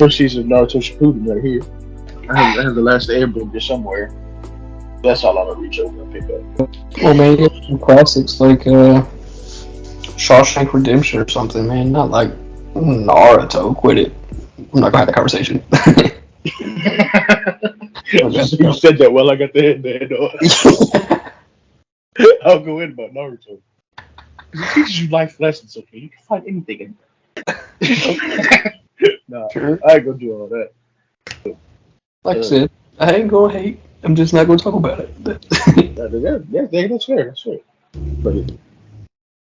First season of Naruto Shippuden right here. I have the last Airbender somewhere. That's all I'm gonna reach over and pick up. Well, man, you have some classics like Shawshank Redemption or something, man. Not like Naruto. Quit it. I'm not gonna have that conversation. You said that well. I got the head on. I'll go in about Naruto. It teaches you life lessons, okay? You can find anything in there. Nah, Sure. I ain't gonna do all that. Like I said, I ain't gonna hate. I'm just not gonna talk about it. Yeah, that's fair. That's fair. But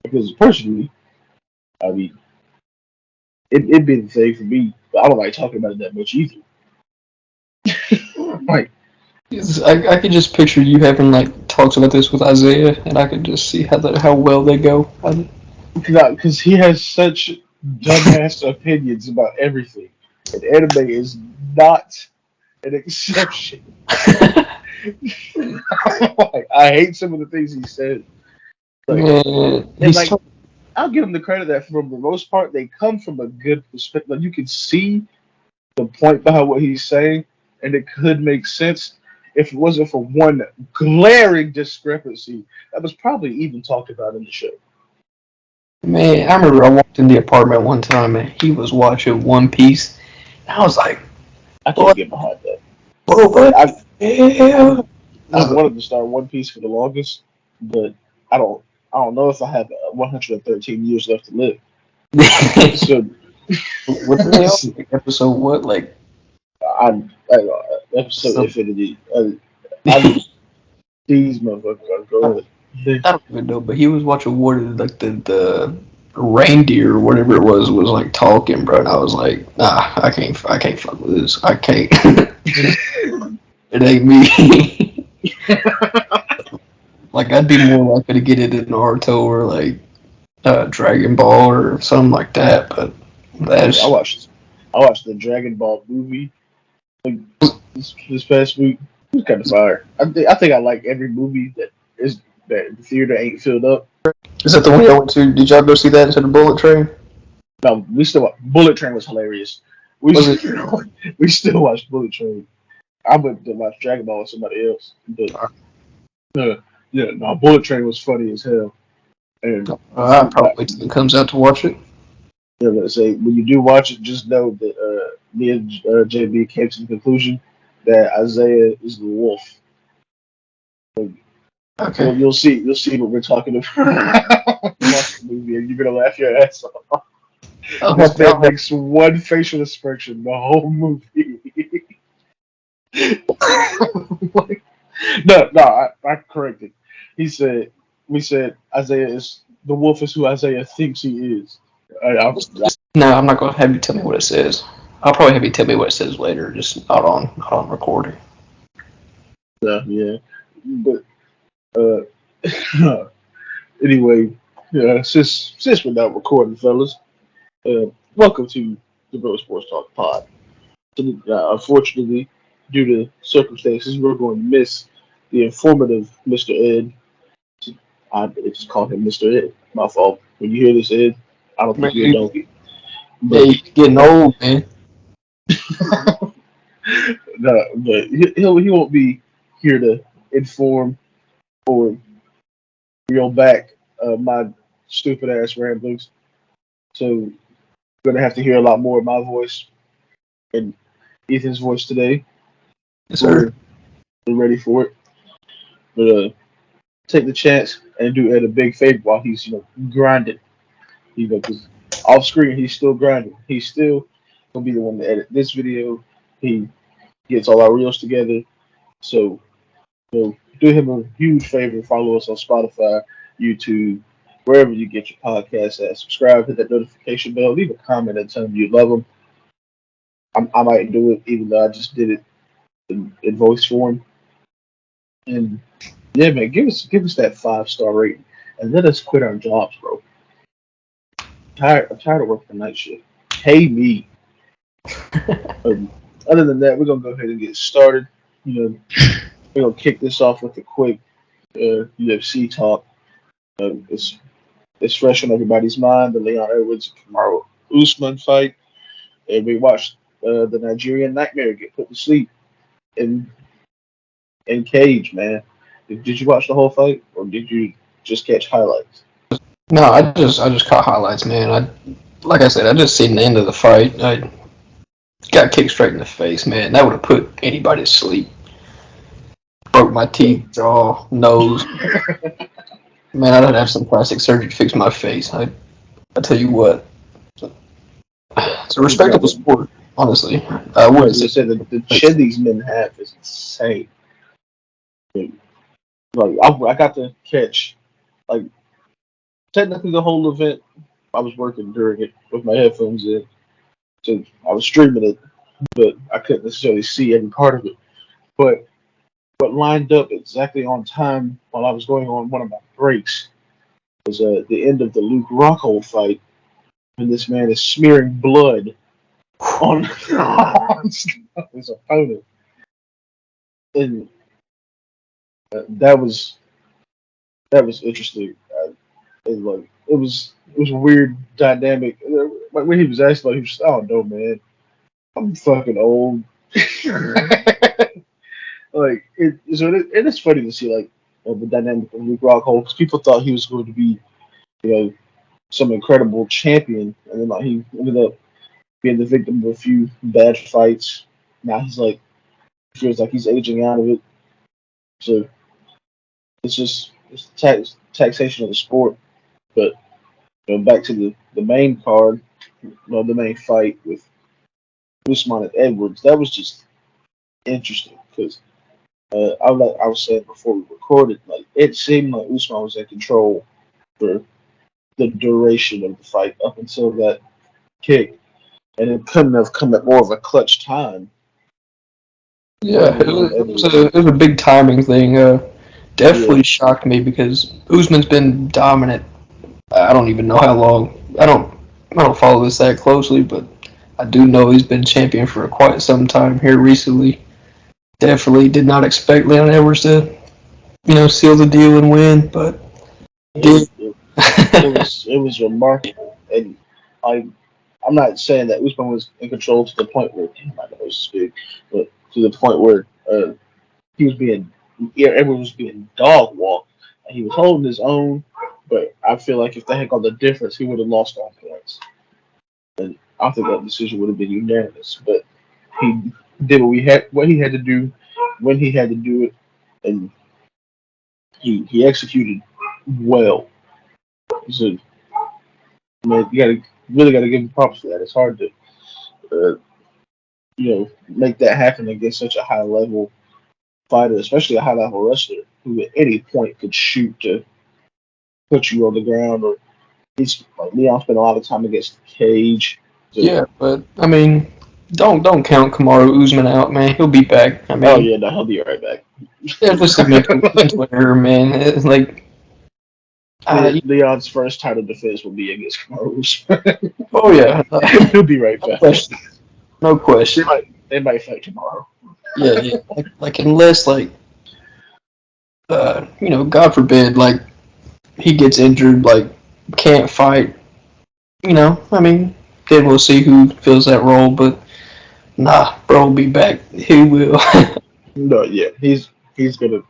because personally, I mean, it'd be the thing for me. But I don't like talking about it that much either. Like, I could just picture you having like talks about this with Isaiah, and I could just see how well they go. because he has such dumbass opinions about everything, and anime is not an exception. Like, I hate some of the things he said. Like, and like, I'll give him the credit that for the most part they come from a good perspective. Like, you can see the point behind what he's saying, and it could make sense if it wasn't for one glaring discrepancy that was probably even talked about in the show. Man, I remember I walked in the apartment one time and he was watching One Piece. And I was like, I can't get behind that. What? I wanted to start One Piece for the longest, but I don't know if I have 113 years left to live. So, what the hell? Episode what? Like, episode Infinity. These motherfuckers are going. I don't even know, but he was watching like the reindeer or whatever it was like talking, bro. And I was like, nah, I can't fuck with this. I can't. It ain't me. Like, I'd be more likely to get it in Naruto or like Dragon Ball or something like that. But I watched the Dragon Ball movie like this past week. It was kind of fire. I think I like every movie that the theater ain't filled up. Is that the one y'all went to? Did y'all go see that into the Bullet Train? No, Bullet Train was hilarious. We still watched Bullet Train. I went to watch Dragon Ball with somebody else, but Bullet Train was funny as hell. And I probably wait till it comes out to watch it. Yeah, let's say when you do watch it, just know that me and JB came to the conclusion that Isaiah is the wolf. Okay. So you'll see what we're talking about. Watch the movie, and you're gonna laugh your ass off. This man makes one facial expression the whole movie. No, I corrected. We said Isaiah is the wolf is who Isaiah thinks he is. No, I'm not gonna have you tell me what it says. I'll probably have you tell me what it says later, just not on recording. Yeah, but anyway, since we're not recording, fellas, welcome to the Bro Sports Talk Pod. Unfortunately, due to circumstances, we're going to miss the informative Mr. Ed. I just call him Mr. Ed. My fault. When you hear this, Ed, I don't think you're a donkey. But he's getting old, man. No, but he won't be here to inform or reel back my stupid ass ramblings. So you're gonna have to hear a lot more of my voice and Ethan's voice today. Yes, sir. We're ready for it. But take the chance and do Ed a big favor while he's grinding. Because off screen he's still grinding. He's still gonna be the one to edit this video. He gets all our reels together. So do him a huge favor. Follow us on Spotify, YouTube, wherever you get your podcasts at. Subscribe, hit that notification bell, leave a comment and tell him you love him. I might do it, even though I just did it in voice form. And yeah, man, give us that 5-star rating and let us quit our jobs, bro. I'm tired of working the night shift. Pay me. Other than that, we're gonna go ahead and get started. We're gonna kick this off with a quick UFC talk. It's fresh on everybody's mind. The Leon Edwards Kamaru Usman fight, and we watched the Nigerian Nightmare get put to sleep in cage, man. Did you watch the whole fight, or did you just catch highlights? No, I just caught highlights, man. Like I said, I just seen the end of the fight. I got kicked straight in the face, man. That would have put anybody to sleep. Broke my teeth, jaw, nose. Man, I'd have some plastic surgery to fix my face. I tell you what, it's a respectable sport, honestly. I wouldn't say The chin these men have is insane. Like I got to catch like technically the whole event. I was working during it with my headphones in, so I was streaming it, but I couldn't necessarily see every part of it. But what lined up exactly on time while I was going on one of my breaks was the end of the Luke Rockhold fight, and this man is smearing blood on, on his opponent, and that was interesting. And like it was a weird dynamic. Like when he was asked, like he was, I don't know, man. I'm fucking old. Like it is funny to see like the dynamic of Luke Rockhold because people thought he was going to be you know some incredible champion, and then like he ended up being the victim of a few bad fights. Now he's like feels like he's aging out of it. So it's taxation of the sport. But back to the main card, the main fight with Usman and Edwards. That was just interesting because I was saying before we recorded, like it seemed like Usman was in control for the duration of the fight up until that kick, and it couldn't have come at more of a clutch time. Yeah, it was a big timing thing. Definitely shocked me because Usman's been dominant. I don't even know how long. I don't follow this that closely, but I do know he's been champion for quite some time here recently. Definitely did not expect Leon Edwards to, seal the deal and win, but did. It was remarkable, and I'm not saying that Usman was in control to the point where my nose is big, but to the point where he was being everyone was being dog walked. And he was holding his own, but I feel like if they had got the difference, he would have lost on points. And I think that decision would have been unanimous. But he did what he had to do, when he had to do it, and he executed well. So, man, really got to give him props for that. It's hard to, make that happen against such a high level fighter, especially a high level wrestler who at any point could shoot to put you on the ground. Or he's like Leon spent a lot of time against the cage. So, Yeah, but I mean, don't count Kamaru Usman out, man. He'll be back. I oh mean, yeah, no, he'll be right back. it's just a mental error, man. It's like, Leon's first title defense will be against Kamaru Usman. oh yeah, He'll be right no back. question. No question. They might fight tomorrow. Yeah. Like unless God forbid, like he gets injured, like can't fight. I mean, then we'll see who fills that role. But nah, bro, will be back. He will. No, yeah, he's gonna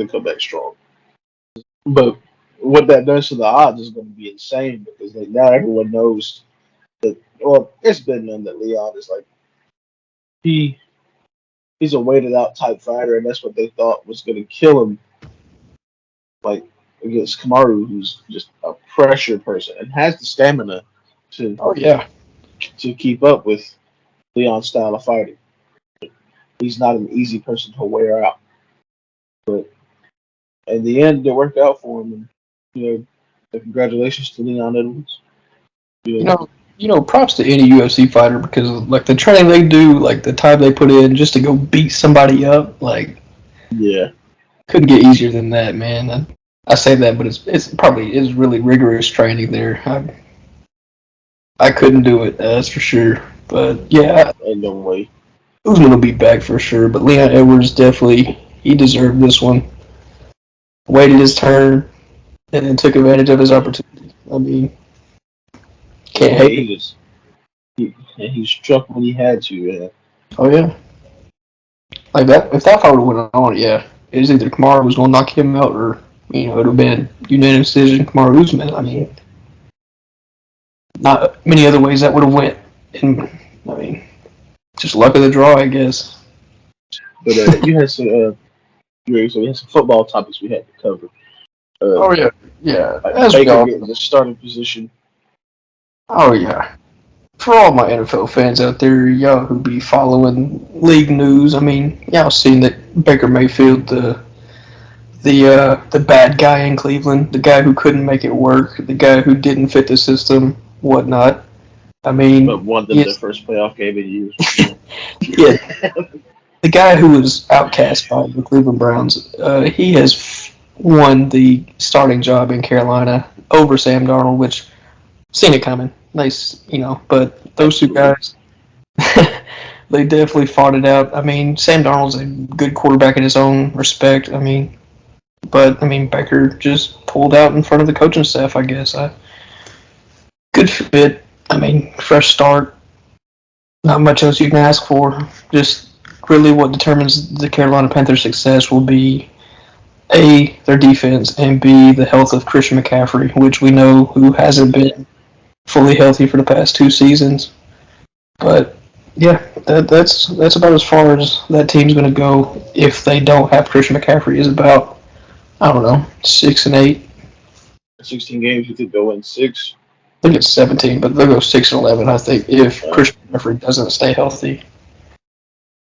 come back strong. But what that does to the odds is going to be insane because like now everyone knows that. Well, it's been known that Leon is like he he's a weighted out type fighter, and that's what they thought was going to kill him. Like against Kamaru, who's just a pressure person and has the stamina to Oh yeah. to keep up with Leon's style of fighting. He's not an easy person to wear out. But in the end, it worked out for him. And, congratulations to Leon Edwards. You know, props to any UFC fighter because like the training they do, like the time they put in just to go beat somebody up, like Yeah. couldn't get easier than that, man. I say that, but it's probably is really rigorous training there. I couldn't do it, that's for sure. But yeah, Ain't no way. Usman will be back for sure. But Leon Edwards definitely he deserved this one. Waited his turn and then took advantage of his opportunity. I mean, can't hate it. He struck when he had to. Yeah. Oh yeah. Like that, if that fight would have went on, yeah, it was either Kamaru was going to knock him out, or it would have been unanimous decision Kamaru Usman. I mean, not many other ways that would have went. And I mean, just luck of the draw, I guess. But you had some. So we had some football topics we had to cover. Oh yeah, yeah. Like As we Baker all. getting the starting position. Oh yeah. For all my NFL fans out there, y'all who be following league news, I mean, y'all seen that Baker Mayfield, the bad guy in Cleveland, the guy who couldn't make it work, the guy who didn't fit the system, whatnot. I mean, But won them their first playoff game in years. yeah, the guy who was outcast by the Cleveland Browns, he has won the starting job in Carolina over Sam Darnold, which seen it coming. Nice, but those two guys, they definitely fought it out. I mean, Sam Darnold's a good quarterback in his own respect. But Baker just pulled out in front of the coaching staff, I guess. Good fit. Fresh start. Not much else you can ask for. Just really what determines the Carolina Panthers' success will be A, their defense, and B, the health of Christian McCaffrey, which we know who hasn't been fully healthy for the past 2 seasons. But yeah, that's about as far as that team's going to go if they don't have Christian McCaffrey. Is about, I don't know, 6-8. 16 games, you could go in 6. I think it's 17, but they'll go 6-11. I think if Christian McCaffrey doesn't stay healthy.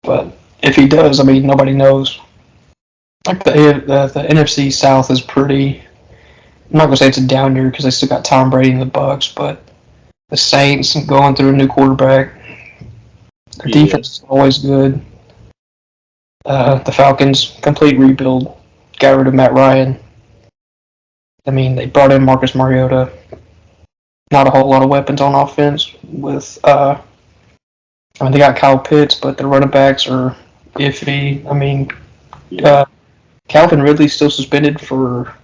But if he does, nobody knows. Like the NFC South is pretty. I'm not gonna say it's a down year because they still got Tom Brady and the Bucks, but the Saints going through a new quarterback. Their defense is always good. The Falcons complete rebuild. Got rid of Matt Ryan. They brought in Marcus Mariota. Not a whole lot of weapons on offense. With they got Kyle Pitts, but the running backs are iffy. Calvin Ridley still suspended for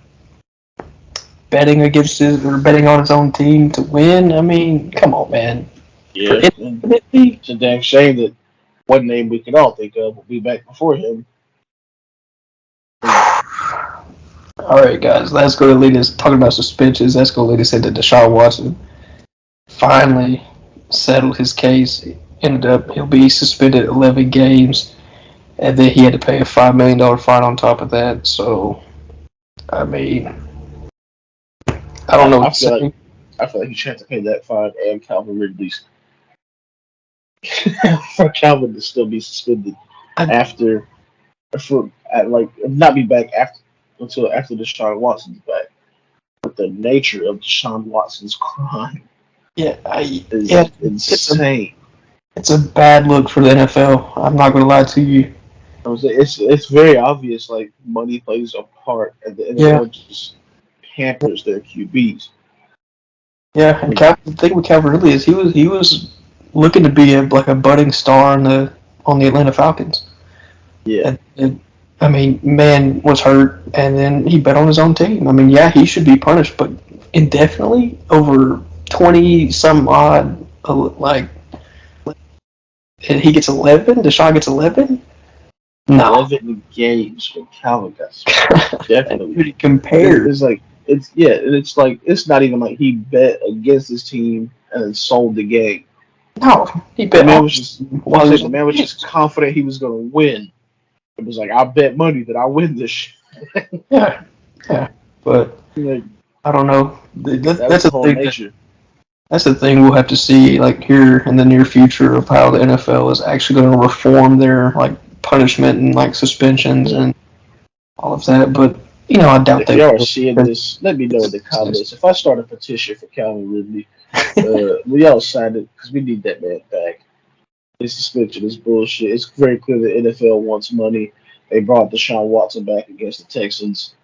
betting on his own team to win. Come on, man. Yeah, it's a damn shame that one name we can all think of will be back before him. All right, guys, let's go to lead us talking about suspensions. Let's go lead us into Deshaun Watson. Finally settled his case. Ended up he'll be suspended 11 games, and then he had to pay a $5 million fine on top of that. So, I don't know what to say. I feel like he should have to pay that fine and Calvin Ridley's for Calvin to still be suspended not be back until after Deshaun Watson's back. But the nature of Deshaun Watson's crime is insane. It's a bad look for the NFL. I'm not going to lie to you. It's very obvious. Like money plays a part, and the NFL just pampers their QBs. Yeah, and the thing with Calvin Ridley is he was looking to be a budding star on the Atlanta Falcons. Yeah. Man was hurt, and then he bet on his own team. He should be punished, but indefinitely over 20 some odd, and he gets 11. Deshaun gets 11. No. 11 games for Calvin got definitely compared. It's not even like he bet against his team and then sold the game. No, he bet. The man was just confident he was going to win. It was like, I bet money that I win this shit. Yeah, but I don't know. That's the thing. Nature. That's the thing we'll have to see here in the near future of how the NFL is actually going to reform their punishment and suspensions and all of that. But I doubt if y'all are seeing this, let me know in the comments. If I start a petition for Calvin Ridley, we all sign it because we need that man back. His suspension is bullshit. It's very clear the NFL wants money. They brought Deshaun Watson back against the Texans.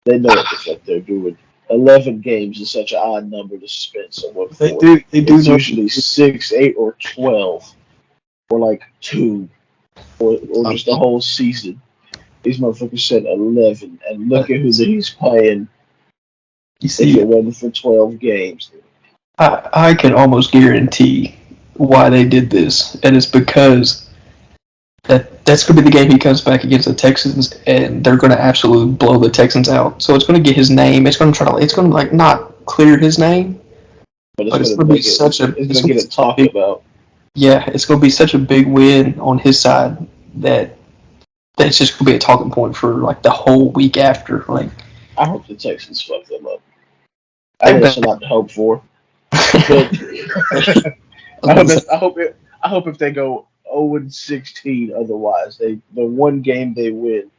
They know what the fuck they're doing. 11 games is such an odd number to suspend someone for. They do. It's usually 6, 8, or 12, or 2, or just a whole season. These motherfuckers said 11, and look at who he's playing. You see, if it wasn't for 12 games. I can almost guarantee why they did this, and it's because that's going to be the game he comes back against the Texans, and they're going to absolutely blow the Texans out. So it's going to get his name. It's going to it's going to like not clear his name, But but it's it's gonna going to be make it. such a It's gonna get it talked about. yeah, it's going to be such a big win on his side that that's just going to be a talking point for like the whole week after. Like I hope the Texans fuck them up. I they know that's bet. a lot to hope for, but I hope if they go 0-16, otherwise the one game they win,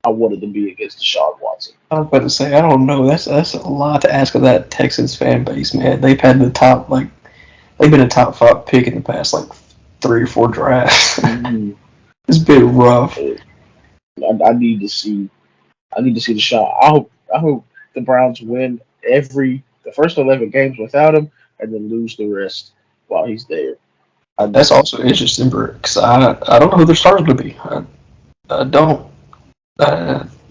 I wanted to be against Deshaun Watson. I was about to say, I don't know. That's a lot to ask of that Texans fan base, man. They've had the top they've been a top 5 pick in the past like 3 or 4 drafts. Mm-hmm. It's been rough. I need to see Deshaun. I hope the Browns win the first 11 games without him, and then lose the rest while he's there. That's also interesting, because I don't know who their starter's going to be. I don't.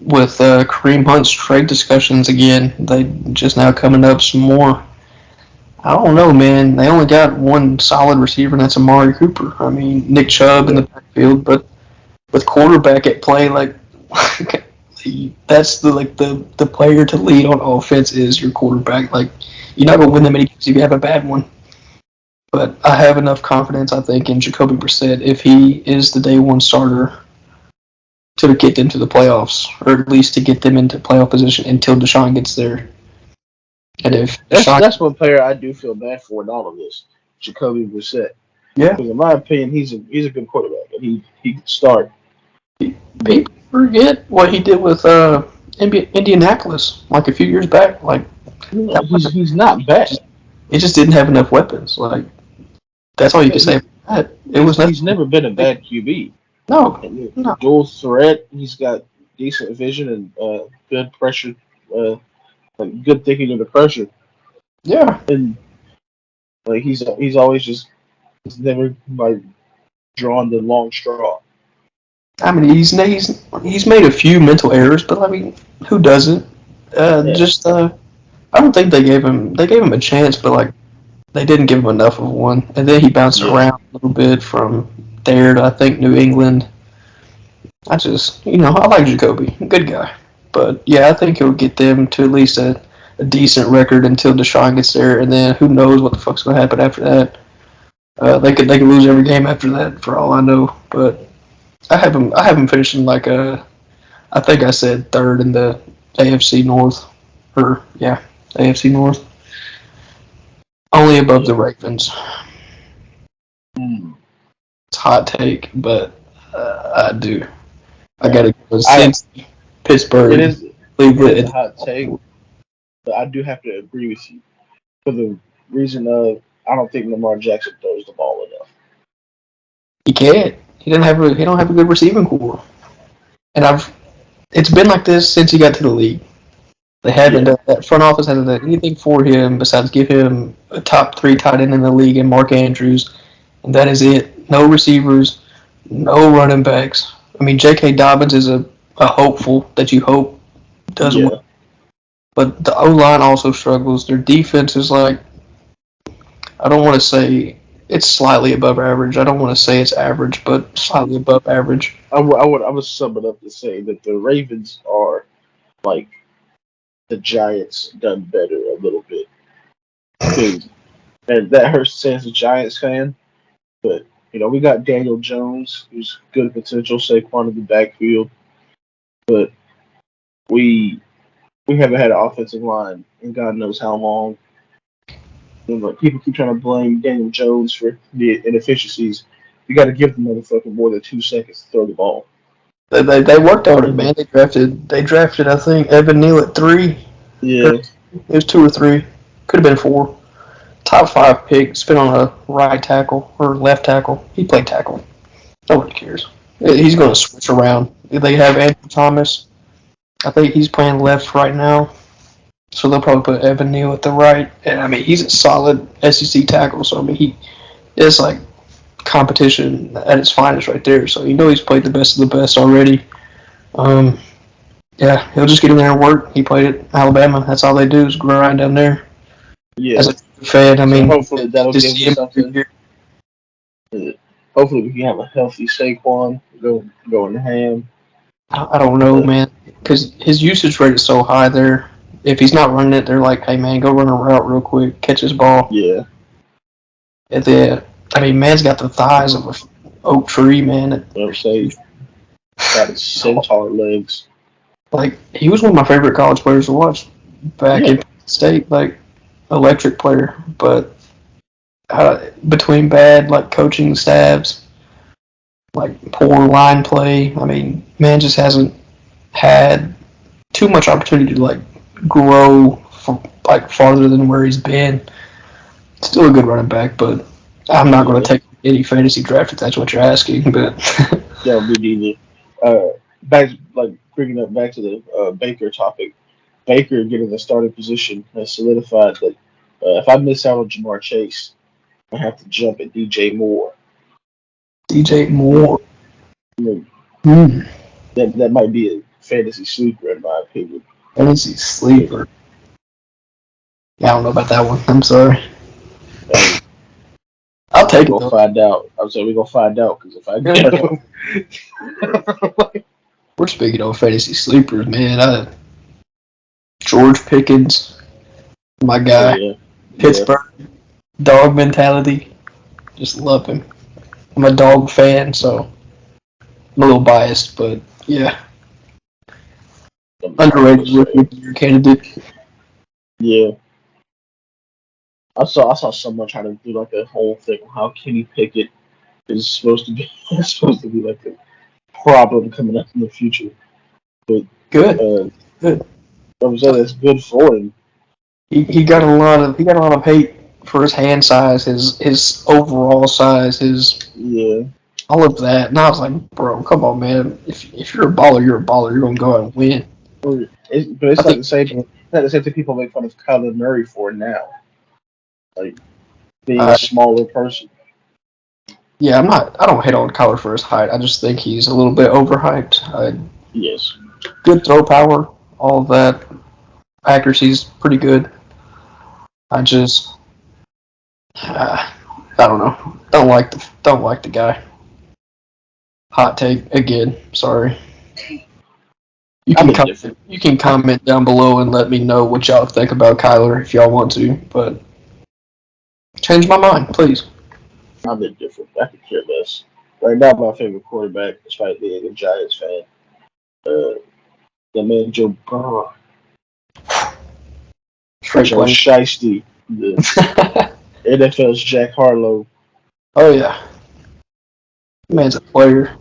With Kareem Hunt's trade discussions again, they just now coming up some more. I don't know, man. They only got one solid receiver, and that's Amari Cooper. I mean, Nick Chubb in the backfield, but with quarterback at play, like that's the player to lead on offense is your quarterback. Like you're not gonna win that many games if you have a bad one. But I have enough confidence, I think, in Jacoby Brissett if he is the day one starter to get them to the playoffs, or at least to get them into playoff position until Deshaun gets there. And if Deshaun, that's one player I do feel bad for in all of this, Jacoby Brissett. yeah, Because in my opinion, he's a good quarterback, and he can start. people forget what he did with Indianapolis like a few years back. Like He's not bad. he just didn't have enough weapons. Like that's all you can say about that. It was nothing. He's never been a bad QB. No. Dual threat. He's got decent vision and good pressure, like good thinking under pressure. Yeah. And like he's always he's never like drawn the long straw. I mean, he's made a few mental errors, but I mean, who doesn't? I don't think they gave him a chance, but like they didn't give him enough of one. And then he bounced around a little bit from there to I think New England. I like Jacoby, good guy, but yeah, I think he'll get them to at least a decent record until Deshaun gets there, and then who knows what the fuck's gonna happen after that. They could lose every game after that for all I know, but I have him finishing like I think I said third in the AFC North, AFC North, only above the Ravens. It's a hot take, but I do. I gotta go since Pittsburgh. It is Cleveland. It's a hot take, but I do have to agree with you for the reason of I don't think Lamar Jackson throws the ball enough. He can't. He don't have a good receiving core, and it's been like this since he got to the league. They haven't done that. Front office hasn't done anything for him besides give him a top 3 tight end in the league and Mark Andrews, and that is it. No receivers, no running backs. I mean, J.K. Dobbins is a hopeful that you hope does well. But the O-line also struggles. Their defense is like, I don't want to say it's slightly above average. I don't want to say it's average, but slightly above average. I would sum it up to say that the Ravens are like the Giants done better a little bit. And that hurts to say as a Giants fan, but we got Daniel Jones, who's good potential, Saquon in the backfield, but we haven't had an offensive line in God knows how long. And people keep trying to blame Daniel Jones for the inefficiencies. You got to give the motherfucker more than 2 seconds to throw the ball. They worked on it, man. They drafted I think Evan Neal at 3. Yeah, it was 2 or 3. Could have been 4. Top 5 pick. Spin on a right tackle or left tackle. He played tackle. Nobody cares. He's going to switch around. They have Andrew Thomas. I think he's playing left right now. So they'll probably put Evan Neal at the right. And I mean, he's a solid SEC tackle. So I mean, it's like competition at its finest right there. So he's played the best of the best already. Yeah, he'll just get in there and work. He played at Alabama. That's all they do is grind down there. Yeah. As a fan, I mean, hopefully that'll give him something. Hopefully, we can have a healthy Saquon going ham. I don't know, Uh, man, because his usage rate is so high there. If he's not running it, they're like, "Hey, man, go run a route real quick, catch his ball." yeah, And then, I mean, man's got the thighs of an oak tree, man. I'm saying got his centaur legs. Like, he was one of my favorite college players to watch back Yeah, in state, like, electric player. But between bad, like, coaching staffs, like, poor line play, I mean, man just hasn't had too much opportunity to, like, grow like, farther than where he's been. Still a good running back, but I'm not going yeah, to take any fantasy draft if that's what you're asking. But yeah. We need to back like bringing up back to the Baker topic. Baker getting the starting position has solidified that if I miss out on Jamar Chase, I have to jump at DJ Moore. DJ You Moore, know, hmm, that might be a fantasy sleeper in my opinion. fantasy But, sleeper. Yeah, I don't know about that one. I'm sorry. hey, I'll we're take it gonna though. find out. I'm saying we're gonna find out because if I get him, We're speaking of fantasy sleepers, man. George Pickens, my oh guy. yeah, yeah. Pittsburgh, dog mentality. Just love him. I'm a dog fan, so I'm a little biased, but yeah. I'm Underrated Broncos rookie fan. of the year candidate. Yeah, I saw someone trying to do like a whole thing on how Kenny Pickett is supposed to be is supposed to be like a problem coming up in the future. But Good, uh, good. I'm saying it's good for him. He got a lot of hate for his hand size, his overall size, his Yeah, all of that. And I was like, bro, come on, man. If you're a baller, you're a baller. You're gonna go out and win. but I it's not think. the same. It's not the same thing people make fun of Kyler Murray for now, like being a Uh, smaller person. yeah, I'm not. I don't hate on Kyler for his height. I just think he's a little bit overhyped. Yes, Good throw power, all of that. Accuracy's pretty good. I just, I don't know. Don't like the guy. Hot take again. Sorry. I'm indifferent. You can I, comment down below and let me know what y'all think about Kyler if y'all want to. But change my mind, please. I'm indifferent. I could care less. Right now, my favorite quarterback, despite being a Giants fan, uh, the man Straight Joe play. Shiesty, the NFL's Jack Harlow. Oh yeah, man's a player.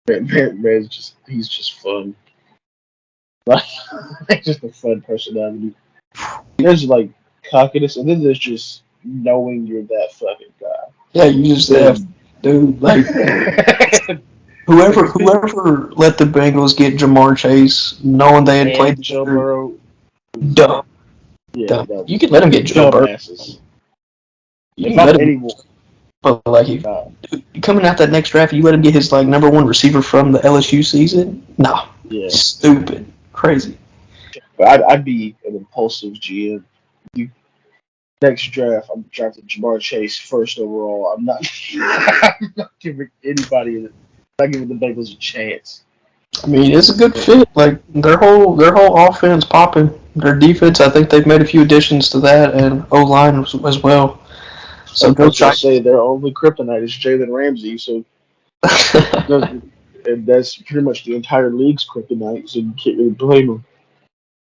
Man's just he's just fun. Like he's just a fun personality. There's like cockiness, and then there's just knowing you're that fucking guy. Yeah, you just have, And dude. Like whoever let the Bengals get Jamar Chase, knowing they had played and Joe together, Burrow, was, dumb, yeah, dumb. that You can let him get Joe Burrow. dumbasses. You If can I'm let him, anyone, but like if nah, coming out that next draft, you let him get his like number one receiver from the LSU season. No, yeah. stupid, crazy. But I'd be an impulsive GM. You next draft, I'm drafting Jamar Chase first overall. I'm not, I'm not giving anybody, not giving the Bengals a chance. I mean, it's a good fit. Like their whole offense popping. Their defense, I think they've made a few additions to that, and O line as well. I So Joe was gonna say Shiesty. their only kryptonite is Jalen Ramsey, so and that's pretty much the entire league's kryptonite. So you can't really blame them.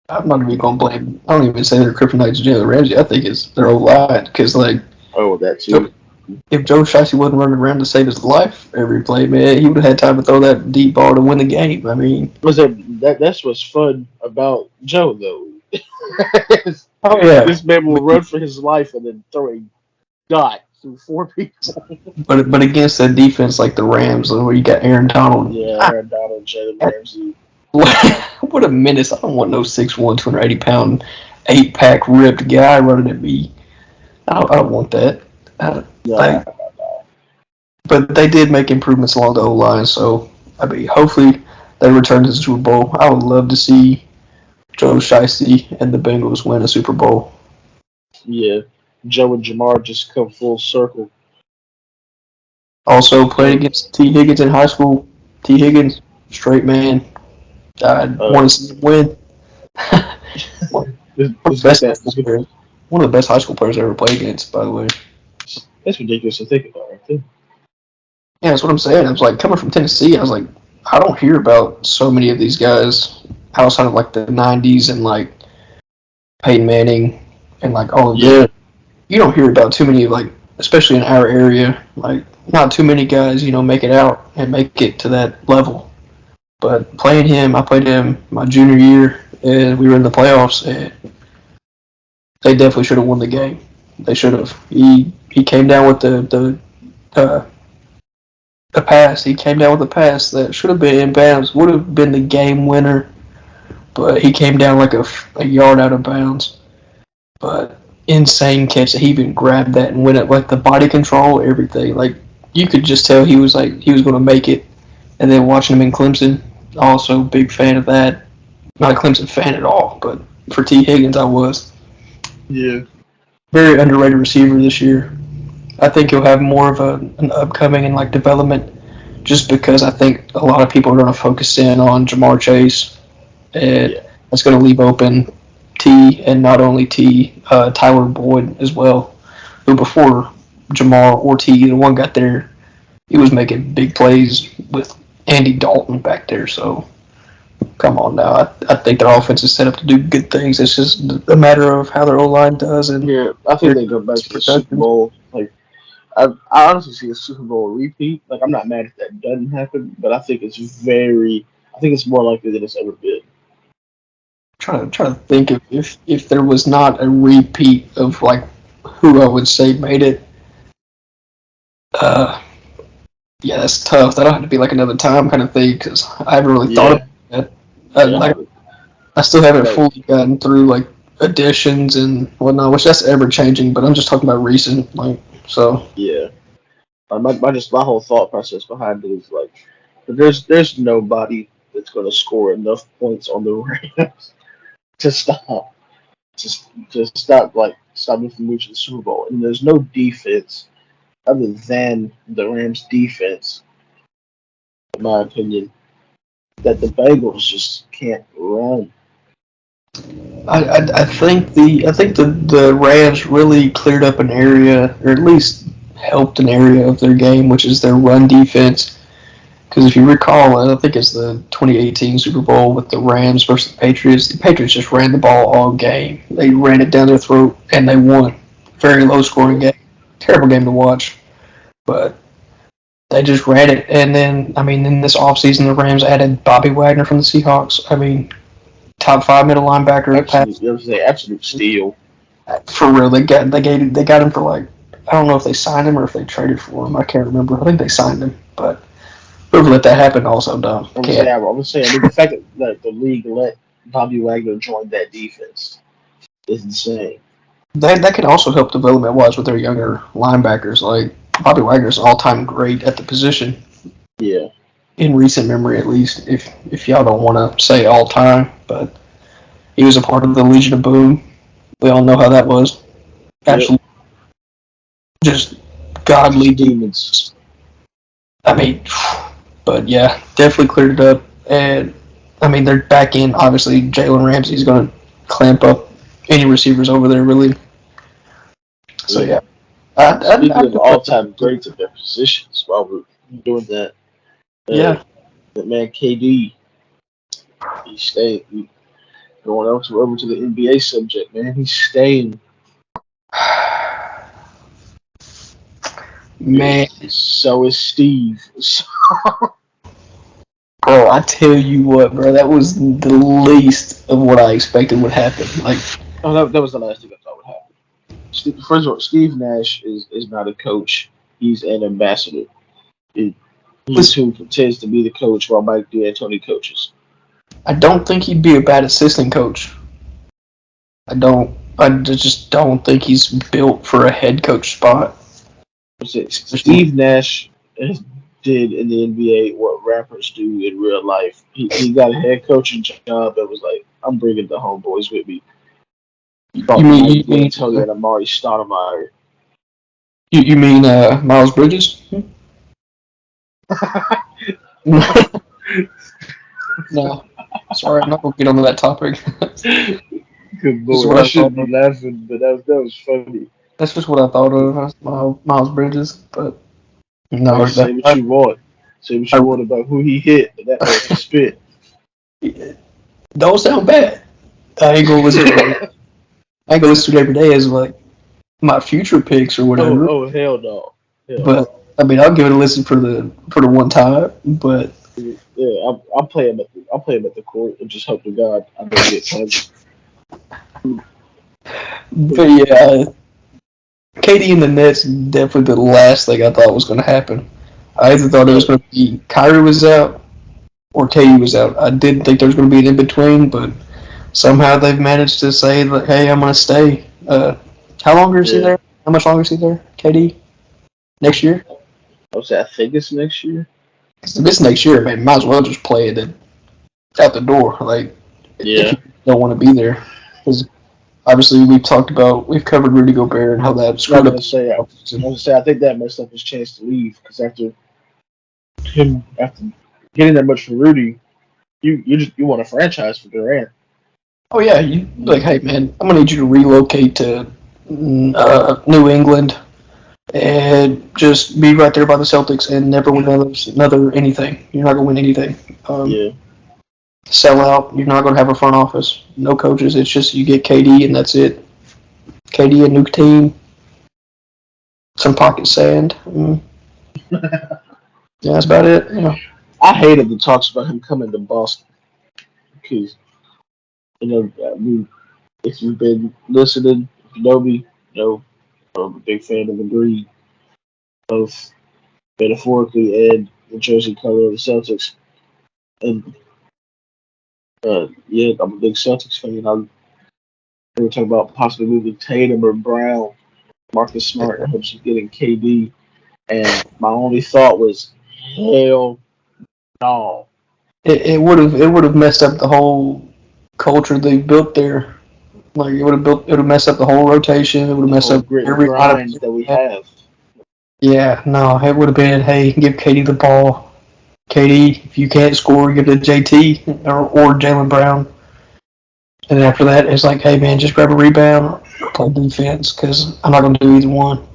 I'm not even gonna blame. I don't even say their kryptonite's Jalen Ramsey. I think it's their O line because like Oh, that too. if Joe Shiesty wasn't running around to save his life every play, man, he would have had time to throw that deep ball to win the game. I mean, Was that's what's fun about Joe though. oh yeah, This man will run for his life and then throw a dot through four people. but against that defense like the Rams, where you got Aaron Donald, Yeah, Aaron Donald, Jalen Ramsey. what a menace! I don't want no 6'1", 280 pound, 8-pack ripped guy running at me. I don't want that. Nah, Like, but they did make improvements along the O line, so I mean, hopefully they return to the Super Bowl. I would love to see Joe Shiesty and the Bengals win a Super Bowl. yeah. Joe and Jamar just come full circle. Also played against T. Higgins in high school. T. Higgins, straight man. I want to see him win. one, Let's of the get best that. high school players, one of the best high school players I ever played against, by the way. That's ridiculous to think about, right there. Yeah, that's what I'm saying. I was like, coming from Tennessee, I was like, I don't hear about so many of these guys outside of like the 90s and like Peyton Manning and like all of Yeah, them. You don't hear about too many, like, especially in our area, like, not too many guys, make it out and make it to that level. But playing him, I played him my junior year, and we were in the playoffs, and they definitely should have won the game. They should have. He came down with uh, the pass. He came down with a pass that should have been in bounds, would have been the game winner, but he came down like a yard out of bounds. But insane catch that he even grabbed that and went it, like the body control, everything. Like you could just tell he was going to make it. And then watching him in Clemson, also big fan of that. Not a Clemson fan at all, but for T. Higgins, I was. yeah. Very underrated receiver this year. I think he'll have more of an upcoming and like development, just because I think a lot of people are going to focus in on Jamar Chase, and Yeah. that's going to leave open T, and not only T, Tyler Boyd as well, who before Jamar or T, either one got there, he was making big plays with Andy Dalton back there. So come on now, I think their offense is set up to do good things. It's just a matter of how their O line does and Yeah, I think they go back to the Super production. Bowl. Like, I honestly see a Super Bowl repeat. Like, I'm not mad if that doesn't happen, but I think it's more likely than it's ever been. Trying to think if there was not a repeat of like who I would say made it. Uh, yeah, that's tough. That'll have to be like another time kind of thing because I haven't really thought Yeah, about that. yeah, Like I still haven't like, fully gotten through like additions and whatnot, which that's ever changing. But I'm just talking about recent, like so. yeah. My whole thought process behind it is like, there's nobody that's going to score enough points on the Rams to stop, just stop them from reaching the Super Bowl. And there's no defense other than the Rams defense, in my opinion, that the Bengals just can't run. I think the Rams really cleared up an area, or at least helped an area of their game, which is their run defense. Because if you recall, I think it's the 2018 Super Bowl with the Rams versus the Patriots. The Patriots just ran the ball all game. They ran it down their throat, and they won. Very low scoring game. Terrible game to watch. But they just ran it. And then, I mean, in this offseason, the Rams added Bobby Wagner from the Seahawks. I mean, top five middle linebacker. Absolute, you know, say absolute steal. For real, they got him for like, I don't know if they signed him or if they traded for him. I can't remember. I think they signed him, but whoever let that happen also dumb. Can't. I was saying, I mean, the fact that the league let Bobby Wagner join that defense is insane. That can also help development wise with their younger linebackers. Like Bobby Wagner's all time great at the position Yeah, in recent memory, at least. If y'all don't want to say all time, but he was a part of the Legion of Boom. We all know how that was. yep. Absolutely, just godly Demons. I mean, but yeah, definitely cleared it up. And I mean, they're back in. Obviously, Jalen Ramsey's going to clamp up any receivers over there, really. So Yeah. yeah, Speaking of all-time greats at their positions, while we're doing that, uh, yeah. that man KD, he's staying. Going over to the NBA subject, man. He's staying. Man, So is Steve. bro, I tell you what, bro, that was the least of what I expected would happen. Like, Oh, that was the last thing I thought would happen. First of all, Steve Nash is not a coach. He's an ambassador. He, he's listen, who pretends to be the coach while Mike D'Antoni coaches. I don't think he'd be a bad assistant coach. I don't. I just don't think he's built for a head coach spot. Steve Nash did in the NBA what rappers do in real life. He got a head coaching job that was like, I'm bringing the homeboys with me. He brought You mean Mike you mean D'Antoni and Amari Stoudemire. you mean Miles Bridges? No, sorry, I'm not gonna get onto that topic. Good Just lord, what I I thought shouldn't be of. laughing, but that was funny. That's just what I thought of. That's Miles Bridges, but Hey, no, say what you want. Say what you I, want about who he hit, but that man can spit. don't sound bad. I ain't gonna listen. I ain't gonna listen to it every day as like my future picks or Oh, whatever. oh, hell no, hell But no. I mean, I'll give it a listen for the one time. But Yeah, I'll play him I'll play him at the court and just hope to God I don't get punched. but yeah, KD and the Nets definitely the last thing I thought was going to happen. I either thought it was Uh, going to be Kyrie was out or KD was out. I didn't think there was going to be an in between, but somehow they've managed to say like, "Hey, I'm going to stay." How long is he yeah, there? How much longer is he there? KD next year? I would say I think it's next year. 'Cause if it's next year, man, might as well just play it out the door. Like if Yeah, you don't want to be there, because obviously we've covered Rudy Gobert and how that I'm screwed up gonna the say offseason. I think that messed up his chance to leave because after getting that much from Rudy, you want a franchise for Durant. Oh yeah, you like, hey man, I'm gonna need you to relocate to New England and just be right there by the Celtics and never win another anything. You're not gonna win anything. Yeah, Sell out. You're not gonna have a front office. No coaches. It's just you get KD and that's it. KD, a new team, some pocket sand. Yeah, that's about it. You know. I hated the talks about him coming to Boston because if you've been listening, if you know me, you know I'm a big fan of the breed, both metaphorically and the jersey color of the Celtics. And yeah, I'm a big Celtics fan. We were talking about possibly moving Tatum or Brown, Marcus Smart in hopes of getting KD. And my only thought was, hell no. It would have messed up the whole culture they built there. Like it would have messed up the whole rotation. It would have The messed whole up grit and every grind lineup. that we have. Yeah, no, it would have been, hey, give KD the ball. KD, if you can't score, give it to JT or Jalen Brown. And then after that, it's like, hey, man, just grab a rebound or play defense because I'm not going to do either one.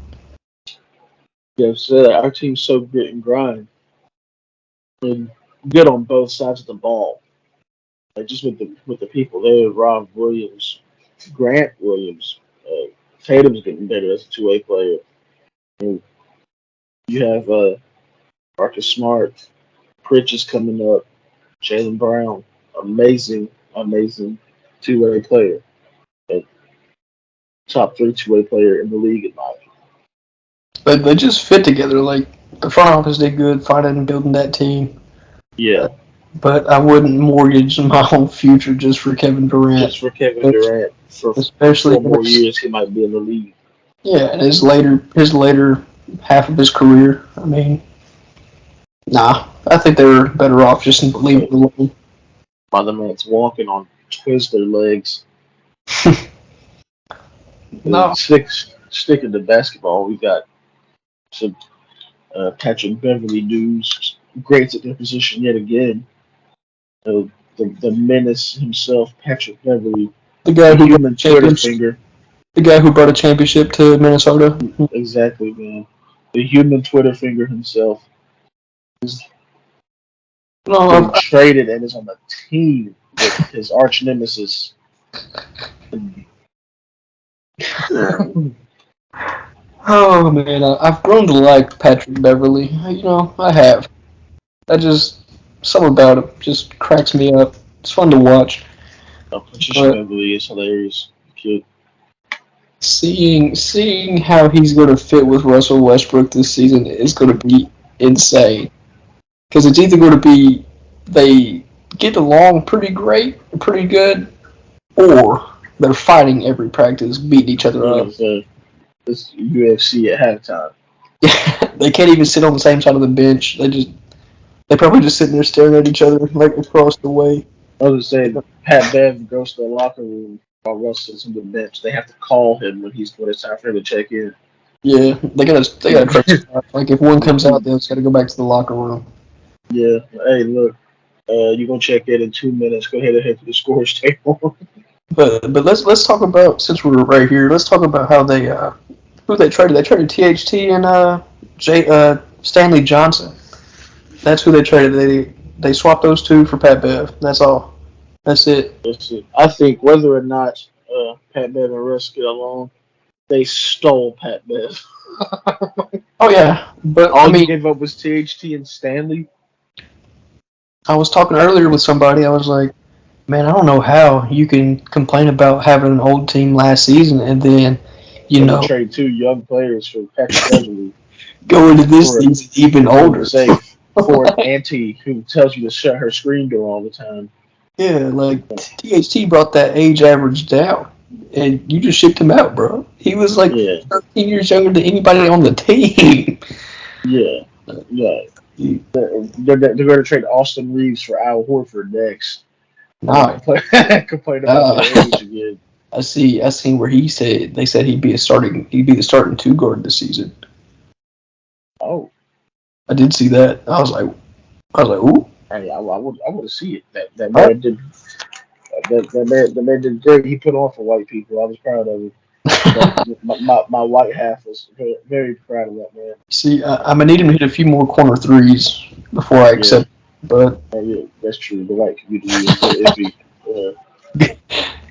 Yeah, so our team's so grit and grind and good on both sides of the ball. Like just with the people there, Rob Williams, Grant Williams, Tatum's getting better as a two-way player. And you have Marcus Smart, Pritch is coming up, Jalen Brown, amazing, amazing two-way player, and top three two-way player in the league in my opinion. But they just fit together. Like, the front office did good finding and building that team. Yeah, But I wouldn't mortgage my whole future just for Kevin Durant. just for Kevin Durant for Especially, 4 more years he might be in the league. yeah, in his later half of his career. I mean, nah, I think they were better off just leaving it But alone. my the man's walking on twister legs. No, Sticking to basketball, we got some Patrick Beverly dudes, greats at their position yet again. The menace himself, Patrick Beverly, the guy the who brought human a Twitter championship, finger. the guy who brought a championship to Minnesota. Exactly, man. The human Twitter finger himself is No, getting traded and is on the team with his arch nemesis. oh man, I've grown to like Patrick Beverly. You know, I have. I just something about him just cracks me up. It's fun to watch, Petition but Beverly is hilarious. Kid. seeing how he's going to fit with Russell Westbrook this season is going to be insane. Because it's either going to be they get along pretty great, pretty good, or they're fighting every practice, beating each other up. It's, it's UFC at halftime. They can't even sit on the same side of the bench. They probably just sitting there staring at each other like across the way. I was saying, Pat Bev goes to the locker room while Russ sits on the bench. They have to call him when it's time for him to check in. Yeah, they gotta trace stuff. Like if one comes out, they just gotta go back to the locker room. Yeah. Hey, look. You gonna check in 2 minutes? Go ahead and head to the scores table. But let's talk about, since we're right here, let's talk about how they who they traded. They traded THT and Stanley Johnson. That's who they traded. They swapped those two for Pat Bev. That's all. That's it. Listen, I think whether or not Pat Bev and Russ get along, they stole Pat Bev. Oh yeah, but I All you mean, gave up was THT and Stanley. I was talking earlier with somebody. I was like, man, I don't know how you can complain about having an old team last season and then, you And then know, trade two young players for Patrick Beverly go into this for season even I was gonna older. say for an auntie who tells you to shut her screen door all the time. Yeah, like THT brought that age average down, and you just shipped him out, bro. He was like Yeah, 13 years younger than anybody on the team. yeah, yeah. You- They're going to trade Austin Reeves for Al Horford next, and then Nah, complain about nah. their age again. I seen where they said he'd be the starting two guard this season. Oh, I did see that. I was like, ooh, hey, I want to see it. That all man did that man did great. He put on for white people. I was proud of him. right. My white half was very, very proud of that man. See, I'm gonna need him to hit a few more corner threes before I Yeah, accept. But yeah, that's true. The white community is a little iffy. good.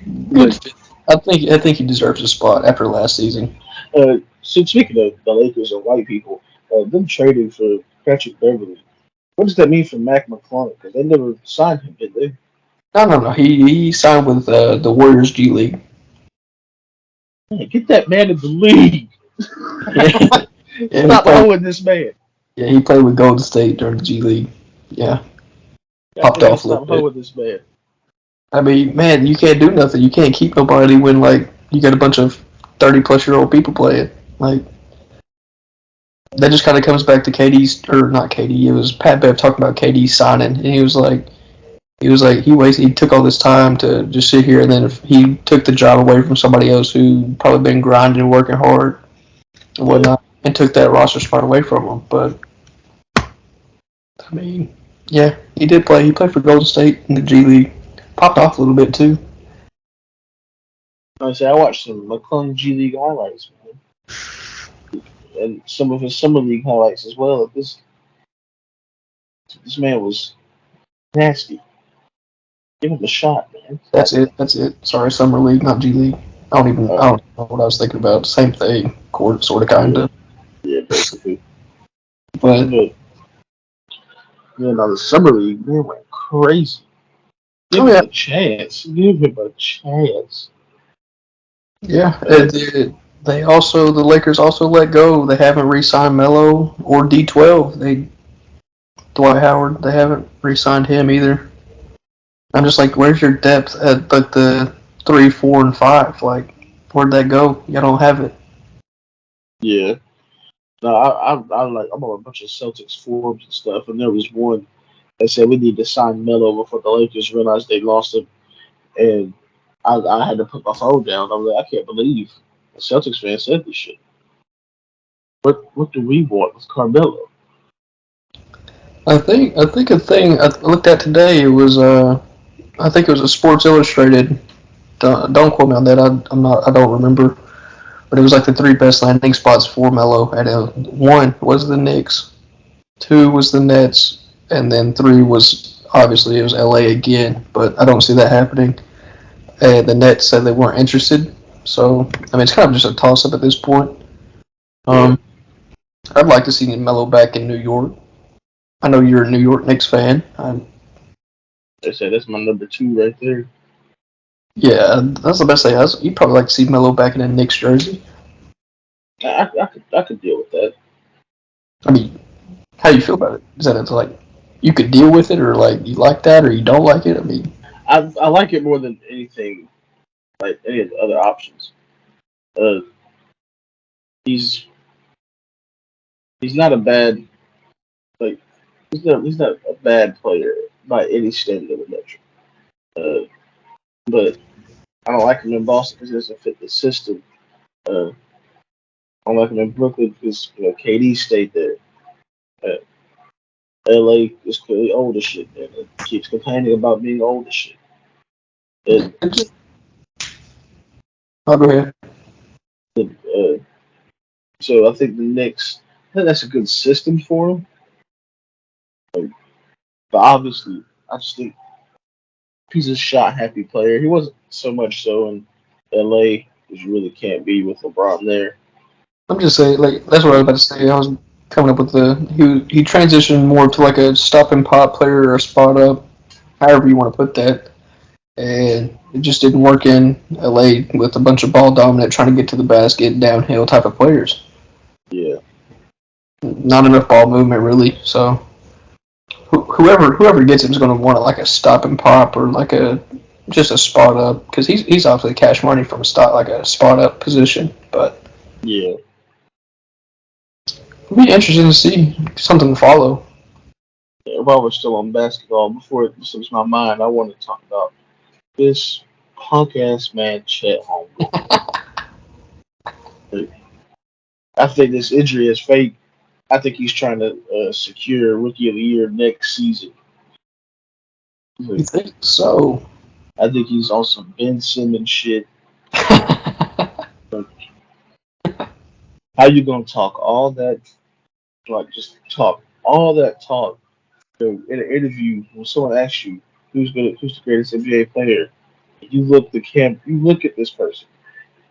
But I think he deserves a spot after last season. so speaking of the Lakers and white people, them trading for Patrick Beverly, what does that mean for Mac McClung? Because they never signed him, did they? No. He signed with the Warriors G League. Man, get that man in the league. Yeah, yeah, he Stop played. hoeing this man. Yeah, he played with Golden State during the G League. Yeah, Y'all popped gotta off a little stop bit. hoeing this man. I mean, man, you can't do nothing. You can't keep nobody when like you got a bunch of 30-plus-year-old people playing. Like that just kind of comes back to KD's or not KD. It was Pat Bev talking about KD signing, and he was like he took all this time to just sit here, and then if he took the job away from somebody else who probably been grinding and working hard and Yeah, whatnot, and took that roster spot away from him. But I mean, yeah, he did play. He played for Golden State in the G League. Popped off a little bit too. I say I watched some McClung G League highlights, man, and some of his summer league highlights as well. This man was nasty. Give him a shot, man. That's it. Sorry, summer league, not G League. I Uh, don't know what I was thinking about. Same thing, sort of, kind yeah, of. yeah, basically. But But yeah, now the summer league man went crazy. Give oh him yeah, a chance. Give him a chance. yeah. Uh, The Lakers also let go. They haven't re-signed Melo or D12. Dwight Howard. They haven't re-signed him either. I'm just like, where's your depth at like the 3, 4, and 5? Like, where'd that go? You don't have it. yeah. No, I'm on a bunch of Celtics forums and stuff, and there was one that said we need to sign Melo before the Lakers realized they lost him, and I had to put my phone down. I'm like, I can't believe a Celtics fan said this shit. What do we want with Carmelo? I think a thing I looked at today. It was I think it was a Sports Illustrated. Don't quote me on that. I'm not. I don't remember. But it was like the three best landing spots for Melo. And one was the Knicks, two was the Nets, and then three was obviously it was LA again. But I don't see that happening. And the Nets said they weren't interested. So I mean, it's kind of just a toss up at this point. Yeah, Um, I'd like to see Melo back in New York. I know you're a New York Knicks fan. they said that's my number two right there. Yeah, that's the best thing. You'd probably like to see Melo back in a Knicks jersey. I could deal with that. I mean, how do you feel about it? Is that it's like you could deal with it, or like you like that, or you don't like it? I mean, I like it more than anything, like any of the other options. Uh, he's he's not a bad like he's not a bad player by any standard of the metric. Uh, but I don't like him in Boston because he doesn't fit the system. I don't like him in Brooklyn because KD stayed there. Uh, LA is clearly old as shit, and it keeps complaining about being old as shit. It, I'll go ahead. uh, so I think the Knicks, I think that's a good system for them. But obviously, I just think he's a shot happy player. He wasn't so much so in LA, because you really can't be with LeBron there. I'm just saying, like that's what I was about to say. I was coming up with he transitioned more to like a stop and pop player or a spot up, however you want to put that, and it just didn't work in LA with a bunch of ball dominant trying to get to the basket downhill type of players. Yeah, Not enough ball movement really. So whoever gets him is going to want like a stop and pop or like a just a spot up because he's obviously cash money from a spot like a spot up position, but. yeah. It'll be interesting to see something to follow. If I was still on basketball, before it slips my mind, I want to talk about this punk ass man, Chet Holmgren. Like, I think this injury is fake. I think he's trying to secure Rookie of the Year next season. You Like, think so? I think he's on some Ben Simmons shit. Like, how you gonna talk all that? Like, just talk all that talk in an interview when someone asks you who's the greatest NBA player. You look at this person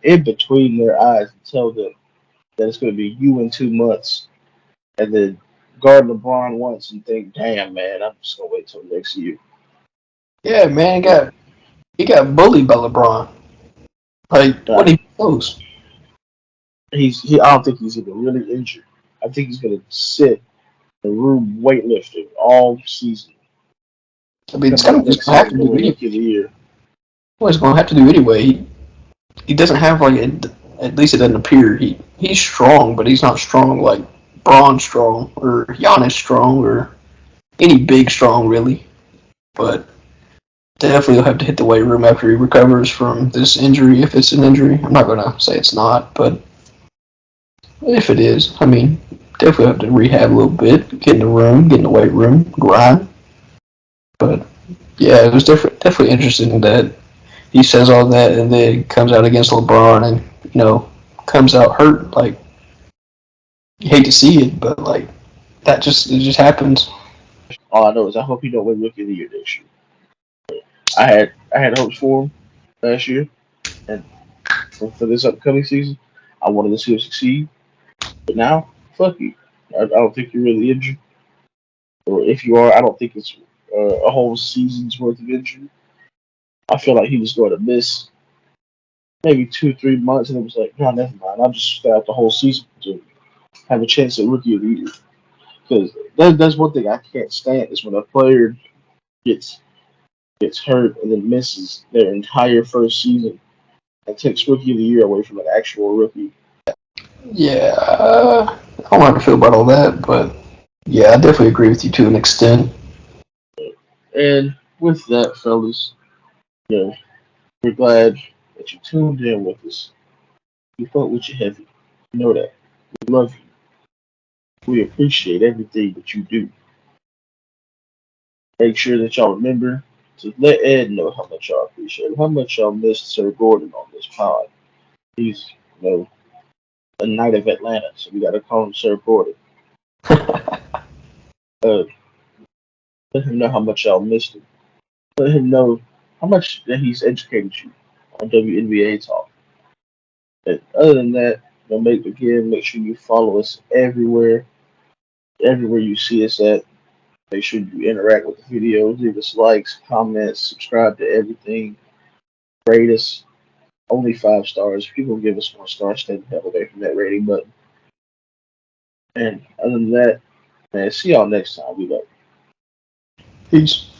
in between their eyes and tell them that it's going to be you in 2 months, and then guard LeBron once and think, damn man, I'm just gonna wait till next year. Yeah, man, he got bullied by LeBron. Like, Nah, what he close? I don't think he's even really injured. I think he's gonna sit in the room weightlifting all season. I mean, it's Come kind out of next just gonna have season to do going anyway. Rookie of the Year. What he's gonna have to do anyway. He doesn't have like at least it doesn't appear he's strong, but he's not strong like Braun strong or Giannis strong or any big strong really. But definitely he'll have to hit the weight room after he recovers from this injury if it's an injury. I'm not gonna say it's not, but if it is, I mean, definitely have to rehab a little bit, get in the room, get in the weight room, grind. But yeah, it was definitely interesting that he says all that and then comes out against LeBron and comes out hurt. Like you hate to see it, but like it just happens. All I know is I hope he don't win Rookie of the Year next year. I had hopes for him last year, and for this upcoming season, I wanted to see him succeed. But now, fuck you. I don't think you're really injured, or if you are, I don't think it's a whole season's worth of injury. I feel like he was going to miss maybe 2 3 months, and it was like, no, never mind. I'll just stay out the whole season to have a chance at Rookie of the Year. Because that's one thing I can't stand is when a player gets gets hurt and then misses their entire first season and takes Rookie of the Year away from an actual rookie. Yeah, I don't know how to feel about all that, but yeah, I definitely agree with you to an extent. And with that, fellas, you know, we're glad that you tuned in with us. We fought with you heavy. You know that. We love you. We appreciate everything that you do. Make sure that y'all remember to let Ed know how much y'all appreciate him, how much y'all missed Sir Gordon on this pod. He's, a knight of Atlanta, so we got to call him Sir Gordon. Uh, let him know how much y'all missed him. Let him know how much that he's educated you on WNBA talk. And other than that, make sure you follow us everywhere you see us at. Make sure you interact with the videos, leave us likes, comments, subscribe to everything, rate us. Only 5 stars. If people give us 1 star, stay the hell away from that rating button. And other than that, man, see y'all next time. We love you. Peace.